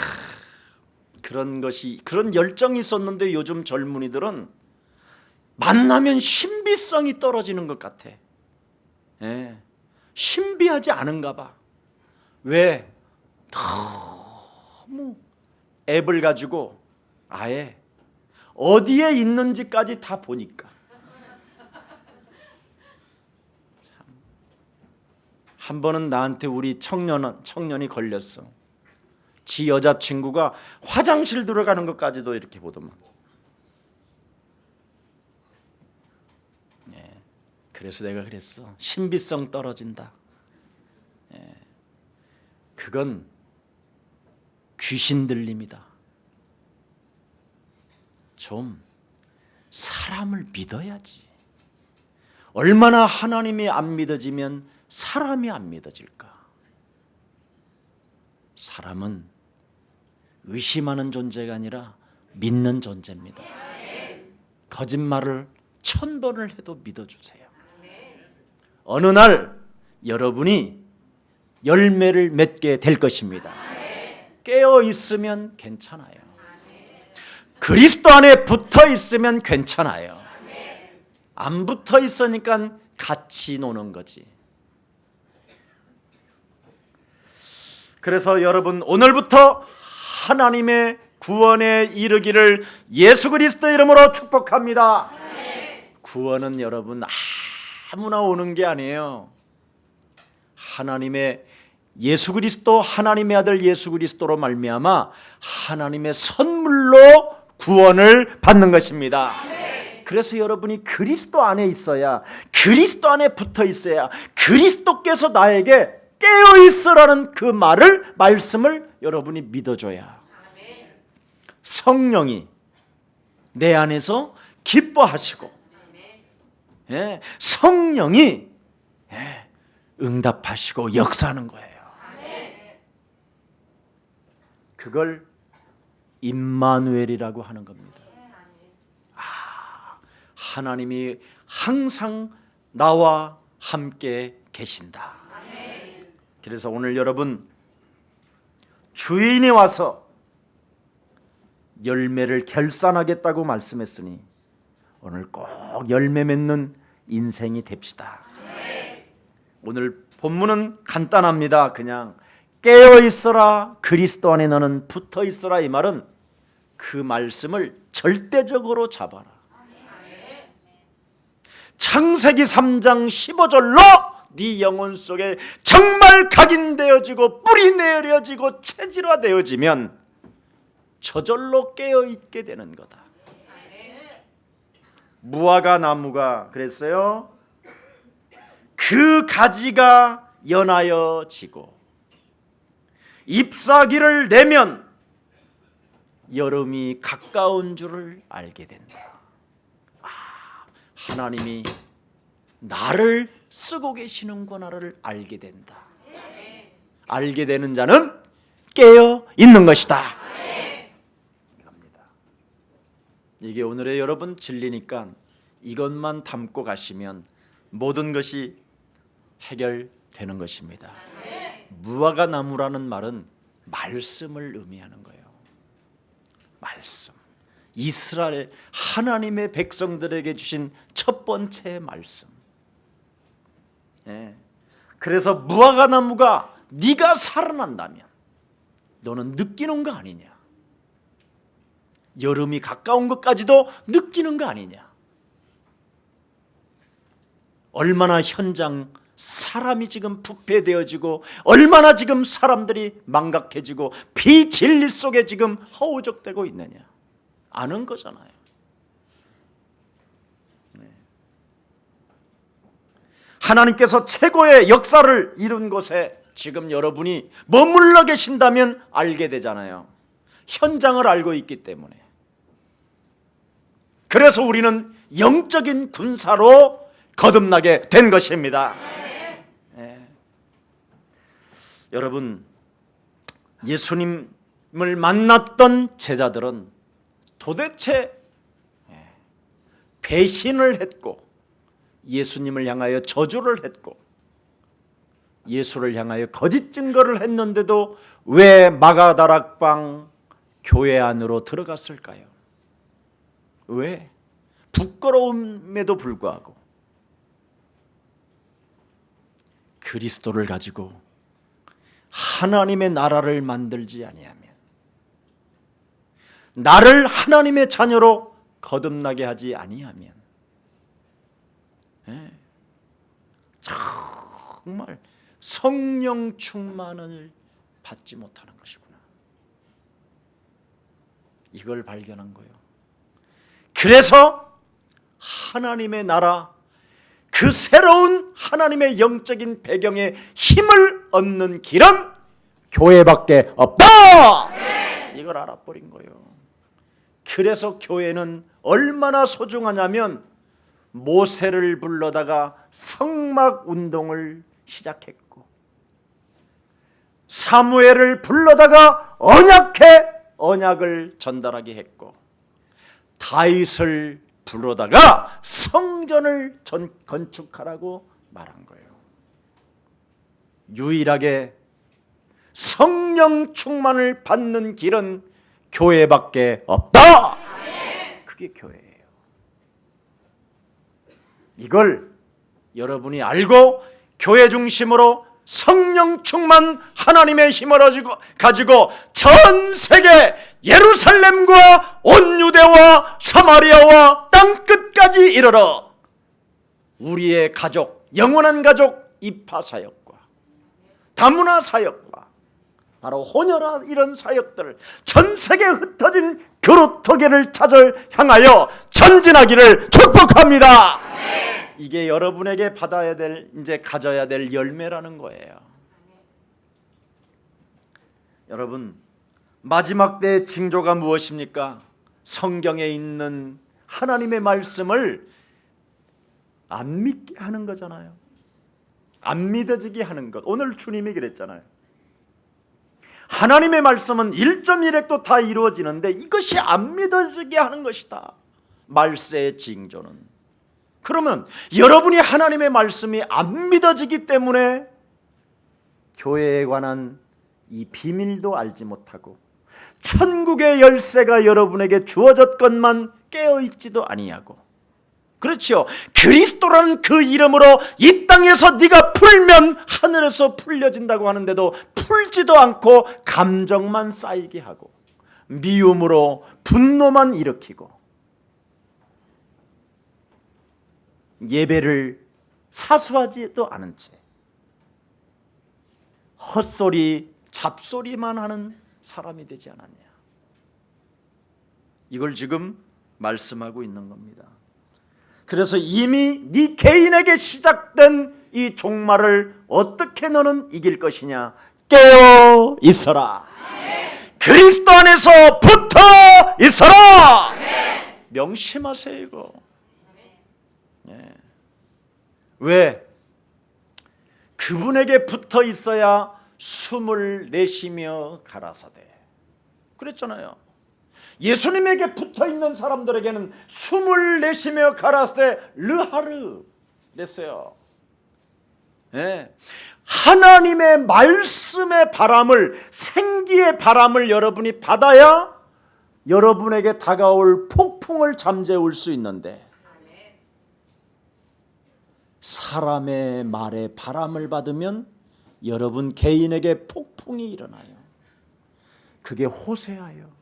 그런 열정이 있었는데 요즘 젊은이들은 만나면 신비성이 떨어지는 것 같아. 신비하지 않은가 봐. 왜? 너무 앱을 가지고 아예 어디에 있는지까지 다 보니까. 한 번은 나한테 우리 청년이 걸렸어. 지 여자친구가 화장실 들어가는 것까지도 이렇게 보더만. 그래서 내가 그랬어. 신비성 떨어진다. 그건 귀신 들림이다. 좀 사람을 믿어야지. 얼마나 하나님이 안 믿어지면 사람이 안 믿어질까? 사람은 의심하는 존재가 아니라 믿는 존재입니다. 거짓말을 1000번을 해도 믿어주세요. 어느 날 여러분이 열매를 맺게 될 것입니다. 깨어 있으면 괜찮아요. 그리스도 안에 붙어 있으면 괜찮아요. 안 붙어 있으니까 같이 노는 거지. 그래서 여러분 오늘부터 하나님의 구원에 이르기를 예수 그리스도 이름으로 축복합니다. 구원은 여러분 아무나 오는 게 아니에요. 하나님의 예수 그리스도, 하나님의 아들 예수 그리스도로 말미암아 하나님의 선물로 구원을 받는 것입니다. 그래서 여러분이 그리스도 안에 있어야, 그리스도 안에 붙어 있어야, 그리스도께서 나에게 깨어 있으라는 그 말씀을 여러분이 믿어줘야 성령이 내 안에서 기뻐하시고, 성령이 응답하시고 역사하는 거예요. 그걸 임마누엘이라고 하는 겁니다. 하나님이 항상 나와 함께 계신다. 그래서 오늘 여러분 주인이 와서 열매를 결산하겠다고 말씀했으니 오늘 꼭 열매 맺는 인생이 됩시다. 오늘 본문은 간단합니다. 그냥 깨어 있어라, 그리스도 안에 너는 붙어 있어라. 이 말은 그 말씀을 절대적으로 잡아라. 창세기 3장 15절로 네 영혼 속에 정말 각인되어지고 뿌리 내려지고 체질화되어지면 저절로 깨어 있게 되는 거다. 무화과 나무가 그랬어요. 그 가지가 연하여 지고 잎사귀를 내면 여름이 가까운 줄을 알게 된다. 하나님이 나를 쓰고 계시는구나를 알게 된다. 알게 되는 자는 깨어 있는 것이다. 이겁니다. 이게 오늘의 여러분 진리니까 이것만 담고 가시면 모든 것이 해결되는 것입니다. 무화과 나무라는 말은 말씀을 의미하는 거예요. 말씀. 이스라엘 하나님의 백성들에게 주신 첫 번째 말씀. 그래서 무화과 나무가 네가 살아난다면 너는 느끼는 거 아니냐? 여름이 가까운 것까지도 느끼는 거 아니냐? 얼마나 현장 사람이 지금 부패되어지고 얼마나 지금 사람들이 망각해지고 비진리 속에 지금 허우적대고 있느냐? 아는 거잖아요. 하나님께서 최고의 역사를 이룬 곳에 지금 여러분이 머물러 계신다면 알게 되잖아요. 현장을 알고 있기 때문에. 그래서 우리는 영적인 군사로 거듭나게 된 것입니다. 여러분, 예수님을 만났던 제자들은 도대체 배신을 했고 예수님을 향하여 저주를 했고 예수를 향하여 거짓 증거를 했는데도 왜 마가다락방 교회 안으로 들어갔을까요? 왜? 부끄러움에도 불구하고 그리스도를 가지고 하나님의 나라를 만들지 아니하면, 나를 하나님의 자녀로 거듭나게 하지 아니하면 정말 성령 충만을 받지 못하는 것이구나. 이걸 발견한 거예요. 그래서 하나님의 나라, 그 새로운 하나님의 영적인 배경에 힘을 얻는 길은 교회밖에 없다. 이걸 알아버린 거예요. 그래서 교회는 얼마나 소중하냐면 모세를 불러다가 성막 운동을 시작했고 사무엘을 불러다가 언약을 전달하게 했고 다윗을 불러다가 성전을 건축하라고 말한 거예요. 유일하게 성령 충만을 받는 길은 교회밖에 없다. 그게 교회예요. 이걸 여러분이 알고 교회 중심으로 성령 충만 하나님의 힘을 가지고 전 세계 예루살렘과 온 유대와 사마리아와 땅끝까지 이르러 우리의 가족, 영원한 가족 이파 사역과 다문화 사역과 바로 혼혈아 이런 사역들을 전 세계에 흩어진 교로토계를 향하여 전진하기를 축복합니다. 이게 여러분에게 받아야 될, 이제 가져야 될 열매라는 거예요. 여러분, 마지막 때의 징조가 무엇입니까? 성경에 있는 하나님의 말씀을 안 믿게 하는 거잖아요. 안 믿어지게 하는 것. 오늘 주님이 그랬잖아요. 하나님의 말씀은 1.1획도 다 이루어지는데 이것이 안 믿어지게 하는 것이다. 말세의 징조는. 그러면 여러분이 하나님의 말씀이 안 믿어지기 때문에 교회에 관한 이 비밀도 알지 못하고 천국의 열쇠가 여러분에게 주어졌건만 깨어있지도 아니하고, 그렇죠, 그리스도라는 그 이름으로 이 땅에서 네가 풀면 하늘에서 풀려진다고 하는데도 풀지도 않고 감정만 쌓이게 하고 미움으로 분노만 일으키고 예배를 사수하지도 않은 채 헛소리 잡소리만 하는 사람이 되지 않았냐. 이걸 지금 말씀하고 있는 겁니다. 그래서 이미 네 개인에게 시작된 이 종말을 어떻게 너는 이길 것이냐. 깨어 있어라. 그리스도 안에서 붙어 있어라. 명심하세요 이거. 왜? 그분에게 붙어 있어야 숨을 내쉬며 가라사대. 그랬잖아요. 예수님에게 붙어 있는 사람들에게는 숨을 내쉬며 가라사대 르하르 됐어요. 하나님의 말씀의 바람을, 생기의 바람을 여러분이 받아야 여러분에게 다가올 폭풍을 잠재울 수 있는데, 사람의 말에 바람을 받으면 여러분 개인에게 폭풍이 일어나요. 그게 호세아예요.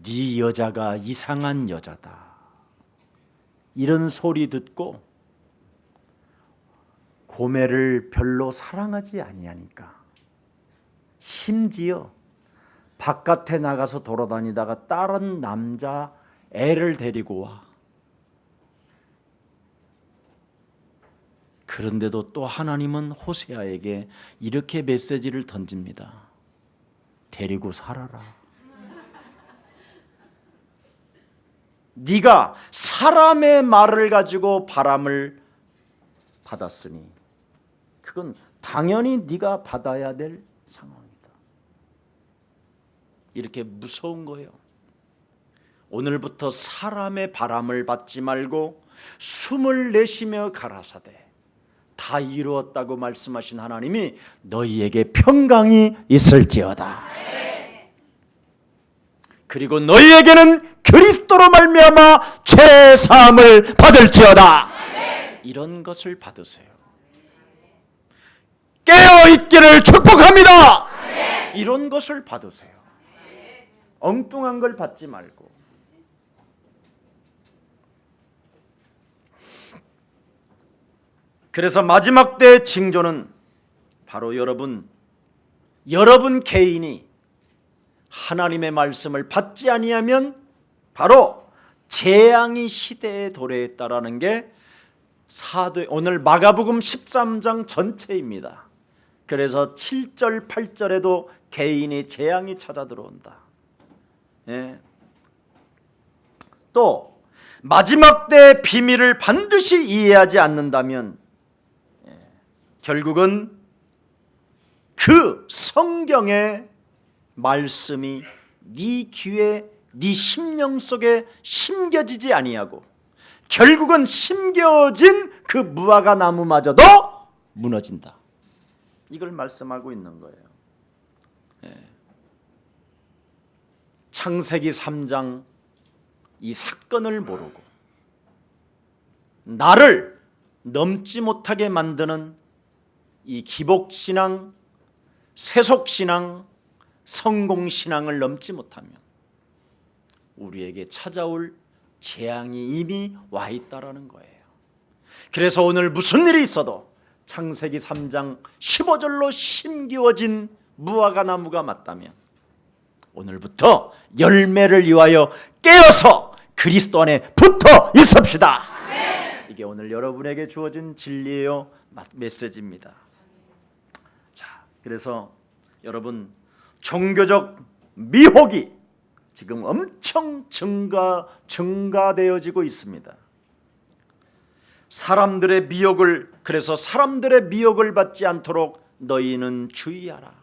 네 여자가 이상한 여자다, 이런 소리 듣고 고멜을 별로 사랑하지 아니하니까 심지어 바깥에 나가서 돌아다니다가 다른 남자 애를 데리고 와. 그런데도 또 하나님은 호세아에게 이렇게 메시지를 던집니다. 데리고 살아라. 네가 사람의 말을 가지고 바람을 받았으니 그건 당연히 네가 받아야 될 상황이다. 이렇게 무서운 거예요. 오늘부터 사람의 바람을 받지 말고 숨을 내쉬며 가라사대 다 이루었다고 말씀하신 하나님이 너희에게 평강이 있을지어다. 그리고 너희에게는 그리스도로 말미암아 죄 사함을 받을지어다. 이런 것을 받으세요. 깨어 있기를 축복합니다. 이런 것을 받으세요. 엉뚱한 걸 받지 말고. 그래서 마지막 때의 징조는 바로 여러분 개인이 하나님의 말씀을 받지 아니하면 바로 재앙이 시대에 도래했다라는 게 오늘 마가복음 13장 전체입니다. 그래서 7절 8절에도 개인이 재앙이 찾아 들어온다. 예. 또 마지막 때의 비밀을 반드시 이해하지 않는다면 결국은 그 성경의 말씀이 네 귀에 네 심령 속에 심겨지지 아니하고 결국은 심겨진 그 무화과 나무마저도 무너진다. 이걸 말씀하고 있는 거예요. 창세기 3장 이 사건을 모르고 나를 넘지 못하게 만드는 이 기복신앙, 세속신앙, 성공신앙을 넘지 못하면 우리에게 찾아올 재앙이 이미 와 있다라는 거예요. 그래서 오늘 무슨 일이 있어도 창세기 3장 15절로 심기워진 무화과 나무가 맞다면 오늘부터 열매를 위하여 깨어서 그리스도 안에 붙어 있읍시다. 이게 오늘 여러분에게 주어진 진리예요. 메시지입니다. 자, 그래서 여러분 종교적 미혹이 지금 엄청 증가되어지고 있습니다. 사람들의 미혹을 받지 않도록 너희는 주의하라.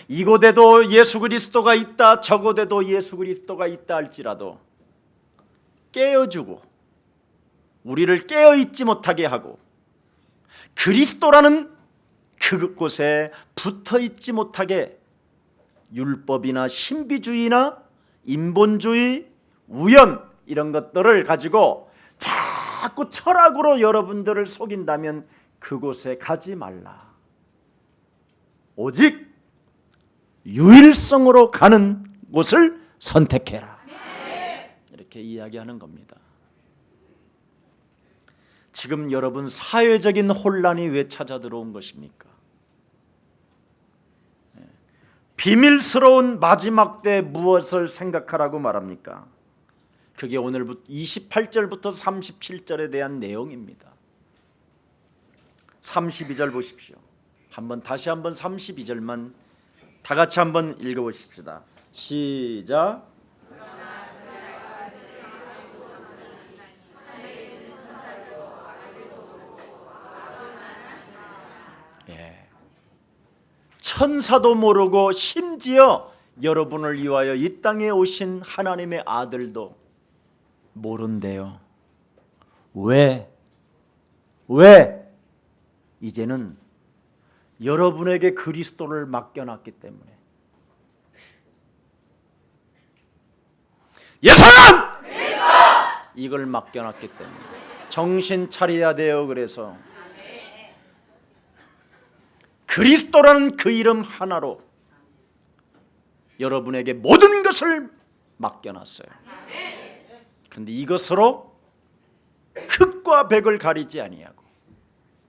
이곳에도 예수 그리스도가 있다, 저곳에도 예수 그리스도가 있다 할지라도 깨어주고 우리를 깨어있지 못하게 하고 그리스도라는 그곳에 붙어있지 못하게 율법이나 신비주의나 인본주의, 우연 이런 것들을 가지고 자꾸 철학으로 여러분들을 속인다면 그곳에 가지 말라. 오직 유일성으로 가는 곳을 선택해라. 이렇게 이야기하는 겁니다. 지금 여러분 사회적인 혼란이 왜 찾아 들어온 것입니까? 비밀스러운 마지막 때 무엇을 생각하라고 말합니까? 그게 오늘 28절부터 37절에 대한 내용입니다. 32절 보십시오. 다시 한번 32절만 다 같이 한번 읽어보십시다. 시작. 천사도 모르고 심지어 여러분을 위하여 이 땅에 오신 하나님의 아들도 모른대요. 왜? 이제는 여러분에게 그리스도를 맡겨놨기 때문에. 예수는 그리스도! 이걸 맡겨놨기 때문에 정신 차려야 돼요. 그래서 그리스도라는 그 이름 하나로 여러분에게 모든 것을 맡겨놨어요. 그런데 이것으로 흙과 백을 가리지 아니하고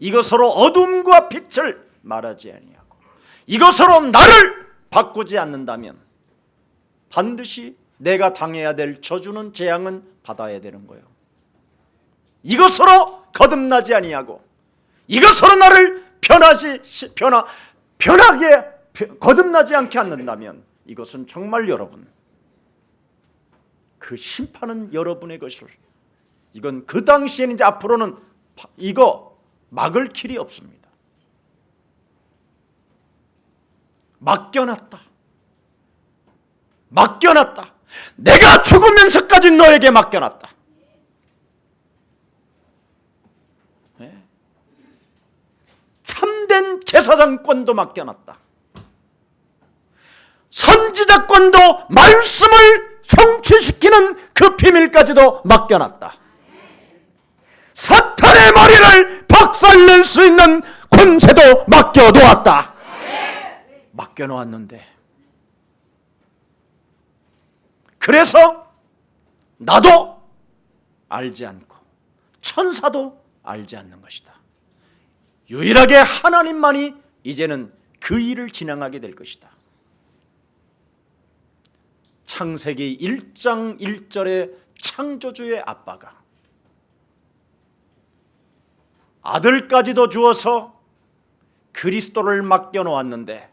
이것으로 어둠과 빛을 말하지 아니하고 이것으로 나를 바꾸지 않는다면 반드시 내가 당해야 될 저주는 재앙은 받아야 되는 거예요. 이것으로 거듭나지 아니하고 이것으로 나를 변하게 거듭나지 않게 않는다면 이것은 정말 여러분 그 심판은 여러분의 것을, 이건 그 당시에는 이제 앞으로는 이거 막을 길이 없습니다. 맡겨놨다. 맡겨놨다. 내가 죽으면서까지 너에게 맡겨놨다. 네. 참된 제사장권도 맡겨놨다. 선지자권도, 말씀을 성취시키는 그 비밀까지도 맡겨놨다. 사탄의 머리를 박살낼 수 있는 권세도 맡겨놓았다. 맡겨놓았는데, 그래서 나도 알지 않고 천사도 알지 않는 것이다. 유일하게 하나님만이 이제는 그 일을 진행하게 될 것이다. 창세기 1장 1절에 창조주의 아빠가 아들까지도 주어서 그리스도를 맡겨놓았는데,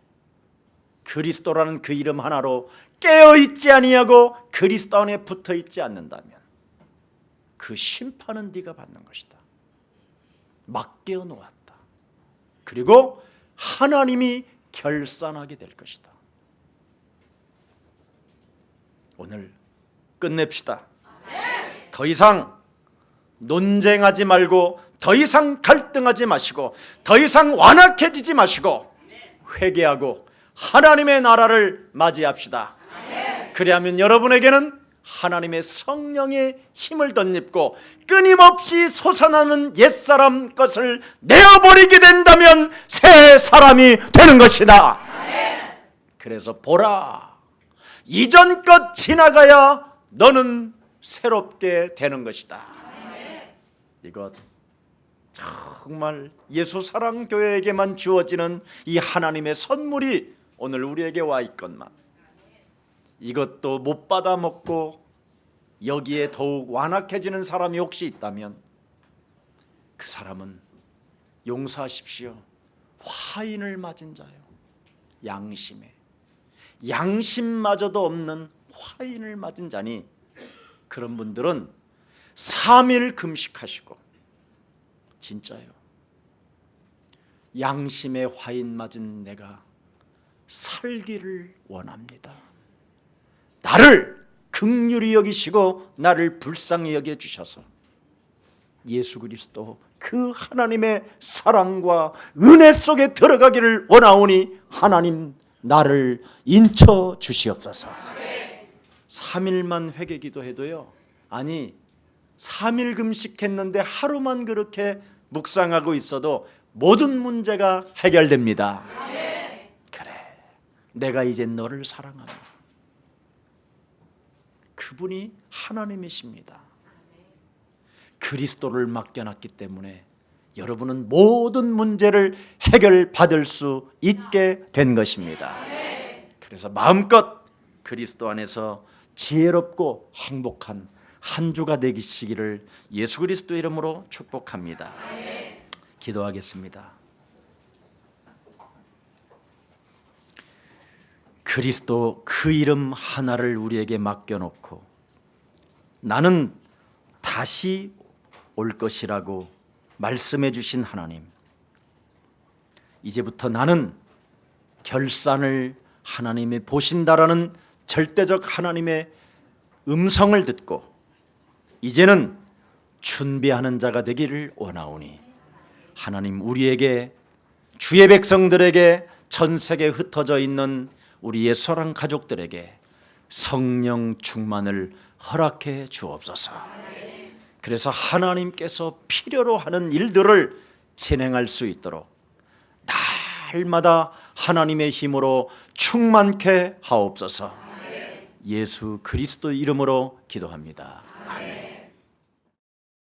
그리스도라는 그 이름 하나로 깨어있지 아니하고 그리스도 안에 붙어있지 않는다면 그 심판은 네가 받는 것이다. 맡겨놓았다. 그리고 하나님이 결산하게 될 것이다. 오늘 끝냅시다. 더 이상 논쟁하지 말고, 더 이상 갈등하지 마시고, 더 이상 완악해지지 마시고 회개하고 하나님의 나라를 맞이합시다. 그리하면 여러분에게는 하나님의 성령의 힘을 덧입고 끊임없이 솟아나는 옛사람 것을 내어버리게 된다면 새 사람이 되는 것이다. 그래서 보라, 이전 것 지나가야 너는 새롭게 되는 것이다. 이것 정말 예수사랑교회에게만 주어지는 이 하나님의 선물이 오늘 우리에게 와 있건만, 이것도 못 받아 먹고 여기에 더욱 완악해지는 사람이 혹시 있다면 그 사람은 용서하십시오. 화인을 맞은 자요. 양심마저도 없는 화인을 맞은 자니, 그런 분들은 3일 금식하시고, 진짜요, 양심의 화인 맞은 내가 살기를 원합니다. 나를 긍휼히 여기시고 나를 불쌍히 여겨 주셔서 예수 그리스도 그 하나님의 사랑과 은혜 속에 들어가기를 원하오니 하나님 나를 인쳐 주시옵소서. 3일만 회개 기도해도요, 아니 3일 금식했는데 하루만 그렇게 묵상하고 있어도 모든 문제가 해결됩니다. 그래, 내가 이제 너를 사랑한다. 그분이 하나님이십니다. 그리스도를 맡겨놨기 때문에 여러분은 모든 문제를 해결받을 수 있게 된 것입니다. 그래서 마음껏 그리스도 안에서 지혜롭고 행복한 한 주가 되시기를 예수 그리스도 이름으로 축복합니다. 기도하겠습니다. 그리스도 그 이름 하나를 우리에게 맡겨놓고 나는 다시 올 것이라고 말씀해 주신 하나님, 이제부터 나는 결산을 하나님이 보신다라는 절대적 하나님의 음성을 듣고 이제는 준비하는 자가 되기를 원하오니 하나님, 우리에게, 주의 백성들에게, 전 세계에 흩어져 있는 우리의 사랑 가족들에게 성령 충만을 허락해 주옵소서. 그래서 하나님께서 필요로 하는 일들을 진행할 수 있도록 날마다 하나님의 힘으로 충만케 하옵소서. 예수 그리스도 이름으로 기도합니다.